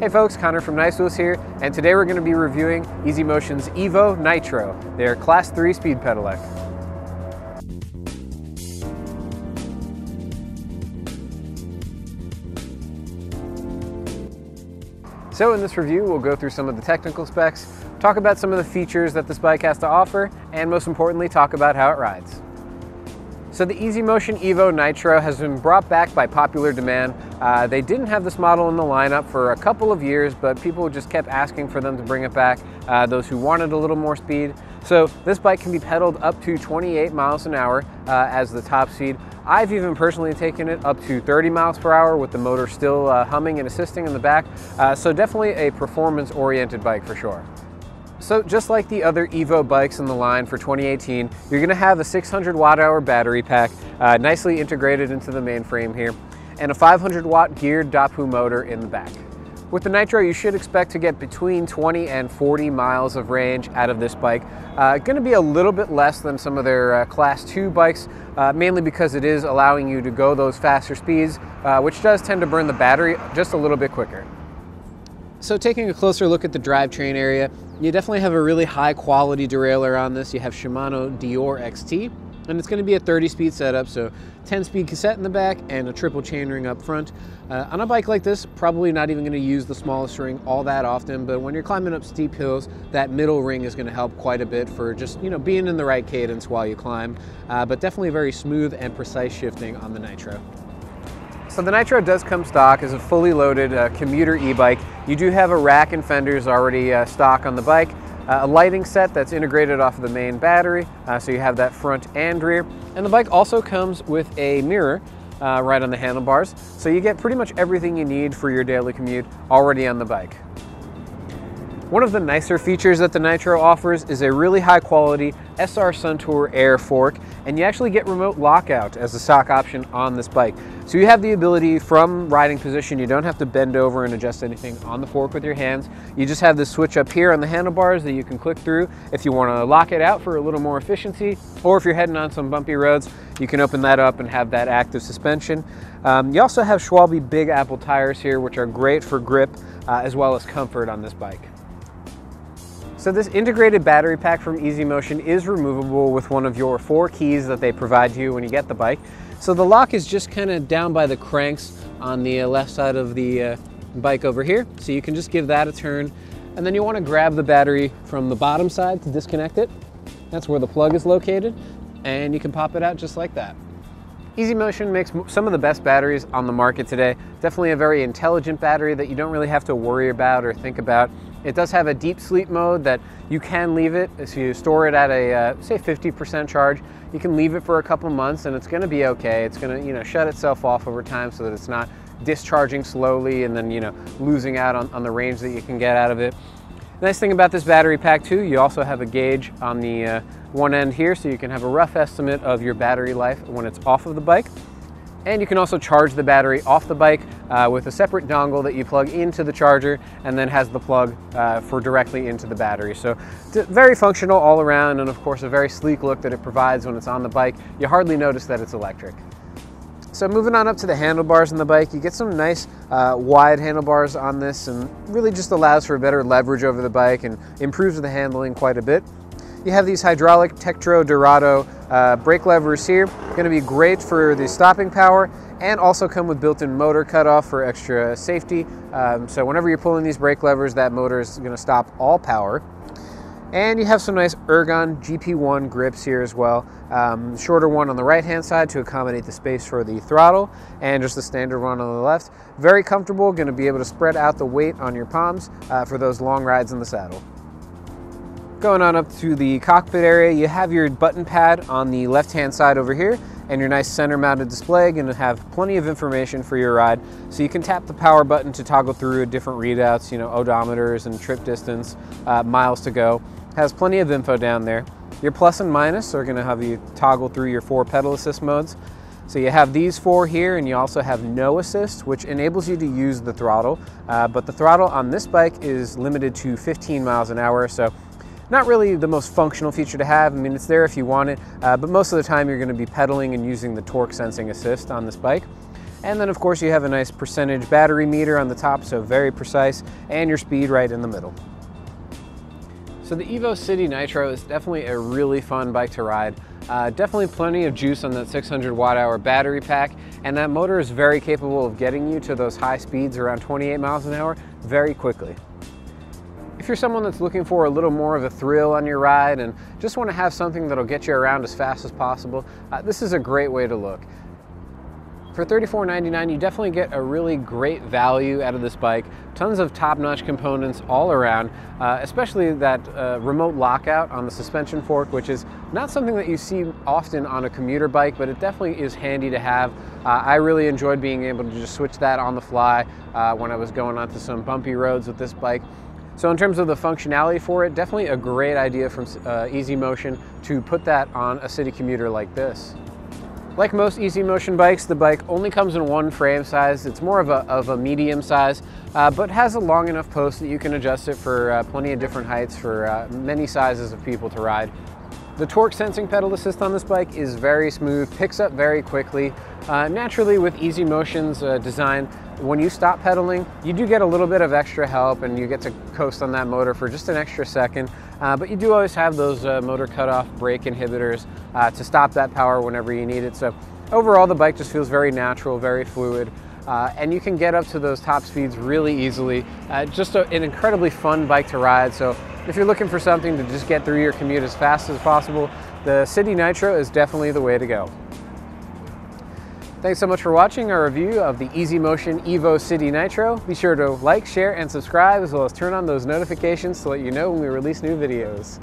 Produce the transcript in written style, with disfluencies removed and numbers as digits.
Hey folks, Connor from Nice Wheels here, and today we're going to be reviewing EasyMotion's Evo Nitro, their Class 3 speed pedelec. So in this review, we'll go through some of the technical specs, talk about some of the features that this bike has to offer, and most importantly, talk about how it rides. So the EasyMotion Evo Nitro has been brought back by popular demand. They didn't have this model in the lineup for a couple of years, but people just kept asking for them to bring it back, those who wanted a little more speed. So this bike can be pedaled up to 28 miles an hour as the top speed. I've even personally taken it up to 30 miles per hour with the motor still humming and assisting in the back. So definitely a performance-oriented bike for sure. So just like the other Evo bikes in the line for 2018, you're going to have a 600 watt-hour battery pack nicely integrated into the mainframe here, and a 500 watt geared Dapu motor in the back. With the Nitro, you should expect to get between 20 and 40 miles of range out of this bike. Going to be a little bit less than some of their Class 2 bikes, mainly because it is allowing you to go those faster speeds, which does tend to burn the battery just a little bit quicker. So taking a closer look at the drivetrain area, you definitely have a really high quality derailleur on this. You have Shimano Dior XT, and it's going to be a 30-speed setup, so 10-speed cassette in the back and a triple chainring up front. On a bike like this, probably not even going to use the smallest ring all that often, but when you're climbing up steep hills, that middle ring is going to help quite a bit for just, being in the right cadence while you climb, but definitely very smooth and precise shifting on the Nitro. So the Nitro does come stock as a fully loaded commuter e-bike. You do have a rack and fenders already stock on the bike, a lighting set that's integrated off of the main battery, so you have that front and rear. And the bike also comes with a mirror right on the handlebars, so you get pretty much everything you need for your daily commute already on the bike. One of the nicer features that the Nitro offers is a really high quality SR Suntour Air fork, and you actually get remote lockout as a stock option on this bike. So you have the ability from riding position, you don't have to bend over and adjust anything on the fork with your hands. You just have this switch up here on the handlebars that you can click through if you want to lock it out for a little more efficiency, or if you're heading on some bumpy roads, you can open that up and have that active suspension. You also have Schwalbe Big Apple tires here, which are great for grip as well as comfort on this bike. So this integrated battery pack from EasyMotion is removable with one of your 4 keys that they provide you when you get the bike. So the lock is just kind of down by the cranks on the left side of the bike over here. So you can just give that a turn, and then you want to grab the battery from the bottom side to disconnect it. That's where the plug is located, and you can pop it out just like that. EasyMotion makes some of the best batteries on the market today. Definitely a very intelligent battery that you don't really have to worry about or think about. It does have a deep sleep mode that you can leave it, if you store it at a, say 50% charge, you can leave it for a couple months and it's gonna be okay. It's gonna, shut itself off over time so that it's not discharging slowly and then, losing out on the range that you can get out of it. Nice thing about this battery pack too, you also have a gauge on the one end here, so you can have a rough estimate of your battery life when it's off of the bike. And you can also charge the battery off the bike with a separate dongle that you plug into the charger and then has the plug for directly into the battery. So very functional all around, and of course a very sleek look that it provides when it's on the bike. You hardly notice that it's electric. So moving on up to the handlebars on the bike, you get some nice wide handlebars on this, and really just allows for better leverage over the bike and improves the handling quite a bit. You have these hydraulic Tektro Dorado brake levers here. Going to be great for the stopping power, and also come with built-in motor cutoff for extra safety. So whenever you're pulling these brake levers, that motor is going to stop all power. And you have some nice Ergon GP1 grips here as well. Shorter one on the right-hand side to accommodate the space for the throttle, and just the standard one on the left. Very comfortable, going to be able to spread out the weight on your palms for those long rides in the saddle. Going on up to the cockpit area, you have your button pad on the left-hand side over here, and your nice center-mounted display, going to have plenty of information for your ride. So you can tap the power button to toggle through different readouts, odometers and trip distance, miles to go. Has plenty of info down there. Your plus and minus are going to have you toggle through your 4 pedal assist modes. So you have these 4 here, and you also have no assist, which enables you to use the throttle. But the throttle on this bike is limited to 15 miles an hour, so not really the most functional feature to have. I mean, it's there if you want it, but most of the time you're going to be pedaling and using the torque sensing assist on this bike. And then of course you have a nice percentage battery meter on the top, so very precise, and your speed right in the middle. So the Evo City Nitro is definitely a really fun bike to ride. Definitely plenty of juice on that 600 watt-hour battery pack, and that motor is very capable of getting you to those high speeds around 28 miles an hour very quickly. If you're someone that's looking for a little more of a thrill on your ride and just want to have something that'll get you around as fast as possible, this is a great way to look. For $34.99, you definitely get a really great value out of this bike. Tons of top-notch components all around, especially that remote lockout on the suspension fork, which is not something that you see often on a commuter bike, but it definitely is handy to have. I really enjoyed being able to just switch that on the fly when I was going onto some bumpy roads with this bike. So in terms of the functionality for it, definitely a great idea from Easy Motion to put that on a city commuter like this. Like most Easy Motion bikes, the bike only comes in one frame size. It's more of a medium size, but has a long enough post that you can adjust it for plenty of different heights for many sizes of people to ride. The torque sensing pedal assist on this bike is very smooth, picks up very quickly. Naturally, with Easy Motion's design, when you stop pedaling, you do get a little bit of extra help and you get to coast on that motor for just an extra second, but you do always have those motor cutoff brake inhibitors to stop that power whenever you need it. So overall, the bike just feels very natural, very fluid, and you can get up to those top speeds really easily. Just an incredibly fun bike to ride. So if you're looking for something to just get through your commute as fast as possible, the City Nitro is definitely the way to go. Thanks so much for watching our review of the Easy Motion Evo City Nitro. Be sure to like, share, and subscribe, as well as turn on those notifications to let you know when we release new videos.